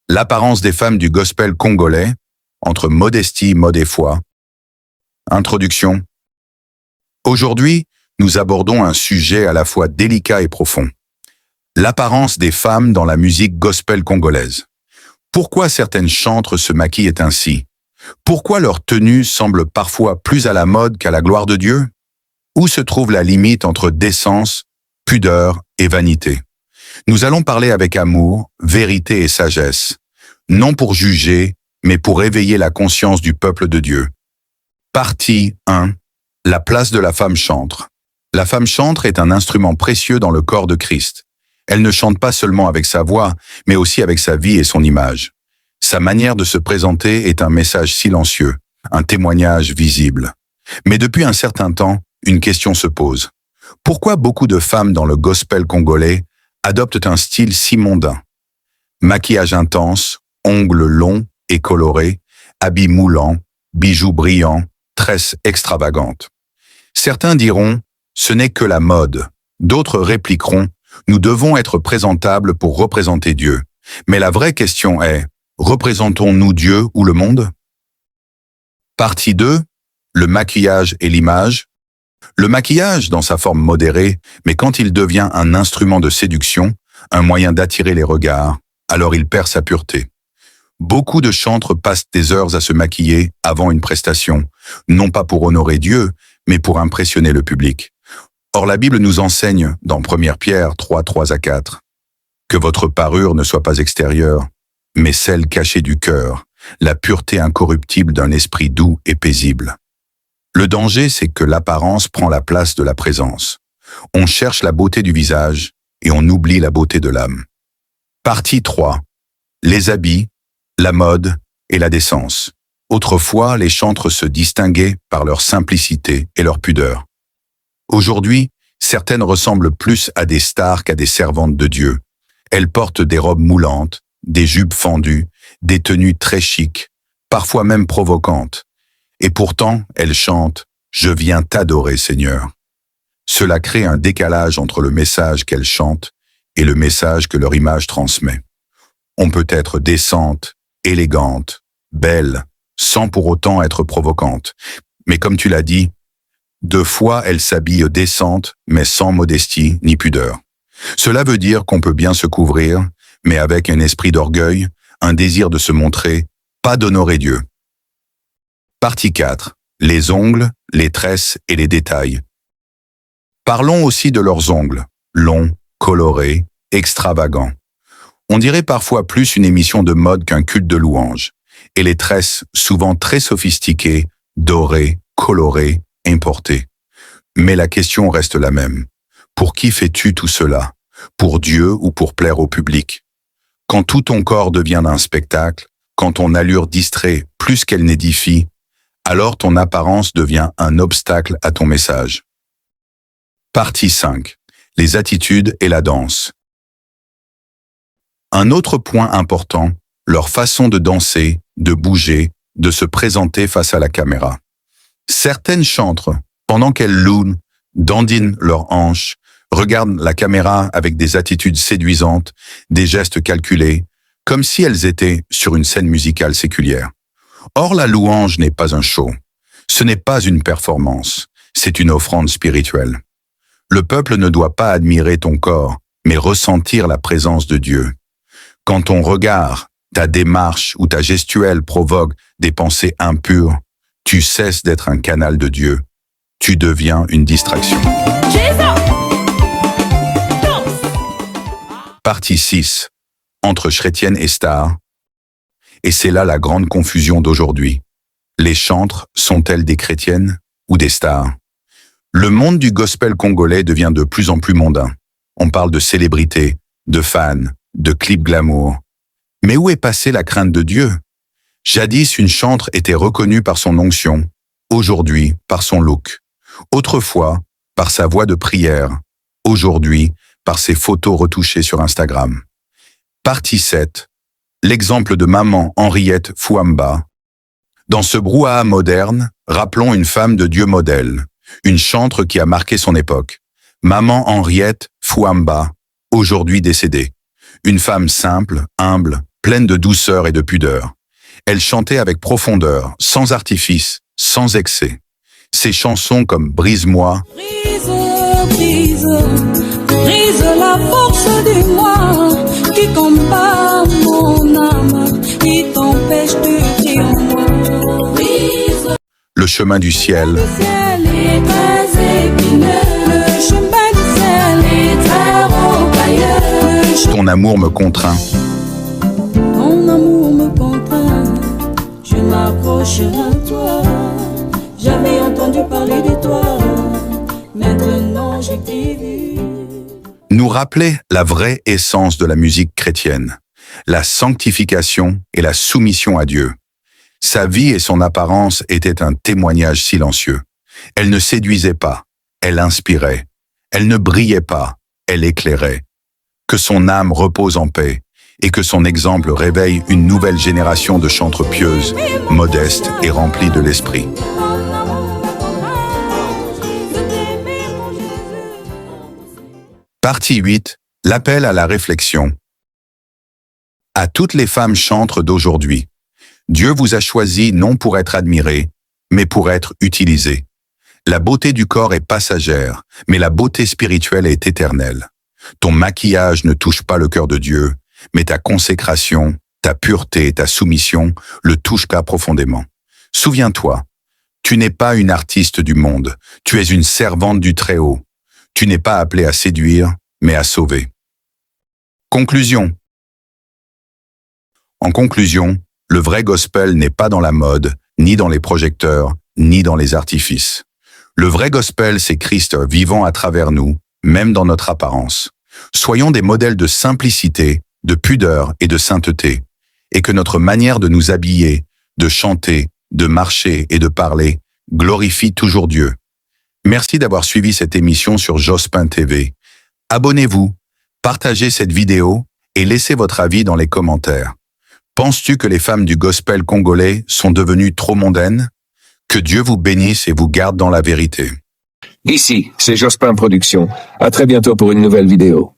L'apparence des femmes du gospel congolais, entre modestie, mode et foi. Introduction. Aujourd'hui, nous abordons un sujet à la fois délicat et profond. L'apparence des femmes dans la musique gospel congolaise. Pourquoi certaines chantres se maquillent ainsi? Pourquoi leur tenue semble parfois plus à la mode qu'à la gloire de Dieu? Où se trouve la limite entre décence, pudeur et vanité? Nous allons parler avec amour, vérité et sagesse, non pour juger, mais pour éveiller la conscience du peuple de Dieu. Partie 1. La place de la femme chantre. La femme chantre est un instrument précieux dans le corps de Christ. Elle ne chante pas seulement avec sa voix, mais aussi avec sa vie et son image. Sa manière de se présenter est un message silencieux, un témoignage visible. Mais depuis un certain temps, une question se pose. Pourquoi beaucoup de femmes dans le gospel congolais adoptent un style si mondain? Maquillage intense, ongles longs et colorés, habits moulants, bijoux brillants, tresses extravagantes. Certains diront « ce n'est que la mode ». D'autres répliqueront « nous devons être présentables pour représenter Dieu ». Mais la vraie question est « représentons-nous Dieu ou le monde ?» Partie 2. Le maquillage et l'image. Le maquillage, dans sa forme modérée, mais quand il devient un instrument de séduction, un moyen d'attirer les regards, alors il perd sa pureté. Beaucoup de chantres passent des heures à se maquiller avant une prestation, non pas pour honorer Dieu, mais pour impressionner le public. Or la Bible nous enseigne, dans 1 Pierre 3, 3-4, que votre parure ne soit pas extérieure, mais celle cachée du cœur, la pureté incorruptible d'un esprit doux et paisible. Le danger, c'est que l'apparence prend la place de la présence. On cherche la beauté du visage et on oublie la beauté de l'âme. Partie 3. Les habits, la mode et la décence. Autrefois, les chantres se distinguaient par leur simplicité et leur pudeur. Aujourd'hui, certaines ressemblent plus à des stars qu'à des servantes de Dieu. Elles portent des robes moulantes, des jupes fendues, des tenues très chics, parfois même provocantes. Et pourtant, elles chantent « Je viens t'adorer, Seigneur ». Cela crée un décalage entre le message qu'elles chantent et le message que leur image transmet. On peut être décente, élégante, belle, sans pour autant être provocante. Mais comme tu l'as dit, deux fois elles s'habillent décentes, mais sans modestie ni pudeur. Cela veut dire qu'on peut bien se couvrir, mais avec un esprit d'orgueil, un désir de se montrer, pas d'honorer Dieu. Partie 4. Les ongles, les tresses et les détails. Parlons aussi de leurs ongles, longs, colorés, extravagants. On dirait parfois plus une émission de mode qu'un culte de louange. Et les tresses, souvent très sophistiquées, dorées, colorées, importées. Mais la question reste la même. Pour qui fais-tu tout cela? Pour Dieu ou pour plaire au public? Quand tout ton corps devient un spectacle, quand ton allure distrait plus qu'elle n'édifie, alors ton apparence devient un obstacle à ton message. Partie 5. Les attitudes et la danse. Un autre point important, leur façon de danser, de bouger, de se présenter face à la caméra. Certaines chantres, pendant qu'elles louent, dandinent leurs hanches, regardent la caméra avec des attitudes séduisantes, des gestes calculés, comme si elles étaient sur une scène musicale séculière. Or, la louange n'est pas un show. Ce n'est pas une performance, c'est une offrande spirituelle. Le peuple ne doit pas admirer ton corps, mais ressentir la présence de Dieu. Quand ton regard, ta démarche ou ta gestuelle provoque des pensées impures, tu cesses d'être un canal de Dieu. Tu deviens une distraction. Partie 6. Entre chrétiennes et stars. Et c'est là la grande confusion d'aujourd'hui. Les chantres sont-elles des chrétiennes ou des stars? Le monde du gospel congolais devient de plus en plus mondain. On parle de célébrités, de fans, de clips glamour. Mais où est passée la crainte de Dieu? Jadis, une chantre était reconnue par son onction, aujourd'hui par son look. Autrefois, par sa voix de prière, aujourd'hui par ses photos retouchées sur Instagram. Partie 7. L'exemple de maman Henriette Fouamba. Dans ce brouhaha moderne, rappelons une femme de Dieu modèle, une chantre qui a marqué son époque. Maman Henriette Fouamba, aujourd'hui décédée. Une femme simple, humble, pleine de douceur et de pudeur. Elle chantait avec profondeur, sans artifice, sans excès. Ses chansons comme Brise-moi, Brise, brise, brise la force du moi qui combat mon âme, qui t'empêche de crier en moi. Brise, Le chemin du ciel, le ciel est très épineux, le chemin du ciel est très rocailleux. Ton amour me contraint. Ton amour me contraint, je m'accroche à toi. J'avais entendu parler de toi, maintenant je t'ai vu. Nous rappelait la vraie essence de la musique chrétienne, la sanctification et la soumission à Dieu. Sa vie et son apparence étaient un témoignage silencieux. Elle ne séduisait pas, elle inspirait. Elle ne brillait pas, elle éclairait. Que son âme repose en paix et que son exemple réveille une nouvelle génération de chantres pieuses, modestes et remplies de l'esprit. Partie 8. L'appel à la réflexion. À toutes les femmes chantres d'aujourd'hui, Dieu vous a choisi non pour être admiré, mais pour être utilisé. La beauté du corps est passagère, mais la beauté spirituelle est éternelle. Ton maquillage ne touche pas le cœur de Dieu, mais ta consécration, ta pureté, ta soumission le touchent profondément. Souviens-toi, tu n'es pas une artiste du monde, tu es une servante du Très-Haut. Tu n'es pas appelé à séduire, mais à sauver. Conclusion. En conclusion, le vrai gospel n'est pas dans la mode, ni dans les projecteurs, ni dans les artifices. Le vrai gospel, c'est Christ vivant à travers nous, même dans notre apparence. Soyons des modèles de simplicité, de pudeur et de sainteté, et que notre manière de nous habiller, de chanter, de marcher et de parler glorifie toujours Dieu. Merci d'avoir suivi cette émission sur Jospin TV. Abonnez-vous, partagez cette vidéo et laissez votre avis dans les commentaires. Penses-tu que les femmes du gospel congolais sont devenues trop mondaines? Que Dieu vous bénisse et vous garde dans la vérité. Ici, c'est Jospin Productions. À très bientôt pour une nouvelle vidéo.